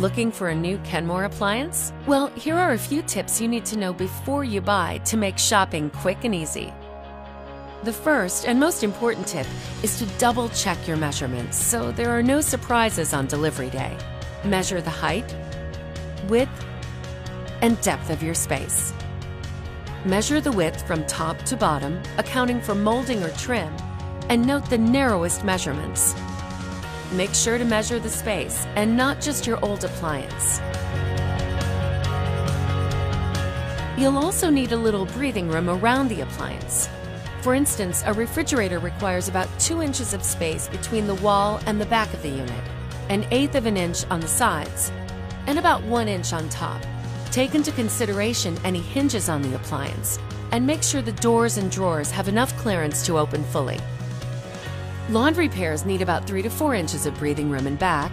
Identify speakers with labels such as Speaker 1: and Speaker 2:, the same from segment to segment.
Speaker 1: Looking for a new Kenmore appliance? Well, here are a few tips you need to know before you buy to make shopping quick and easy. The first and most important tip is to double check your measurements so there are no surprises on delivery day. Measure the height, width, and depth of your space. Measure the width from top to bottom, accounting for molding or trim, and note the narrowest measurements. Make sure to measure the space and not just your old appliance. You'll also need a little breathing room around the appliance. For instance, a refrigerator requires about 2 inches of space between the wall and the back of the unit, 1/8 of an inch on the sides, and about 1 inch on top. Take into consideration any hinges on the appliance, and make sure the doors and drawers have enough clearance to open fully. Laundry pairs need about 3 to 4 inches of breathing room in back,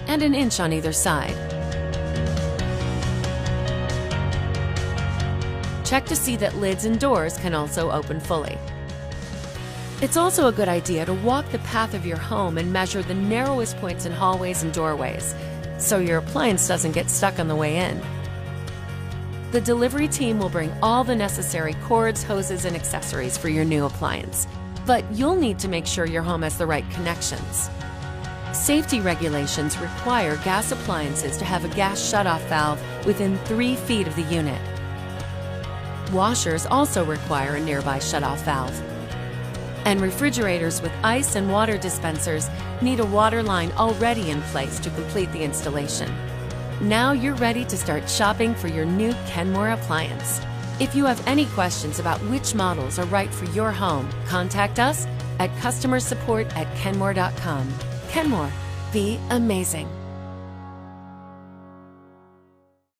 Speaker 1: and 1 inch on either side. Check to see that lids and doors can also open fully. It's also a good idea to walk the path of your home and measure the narrowest points in hallways and doorways, so your appliance doesn't get stuck on the way in. The delivery team will bring all the necessary cords, hoses, and accessories for your new appliance, but you'll need to make sure your home has the right connections. Safety regulations require gas appliances to have a gas shutoff valve within 3 feet of the unit. Washers also require a nearby shutoff valve. And refrigerators with ice and water dispensers need a water line already in place to complete the installation. Now you're ready to start shopping for your new Kenmore appliance. If you have any questions about which models are right for your home, contact us at customersupport@kenmore.com. Kenmore, be amazing.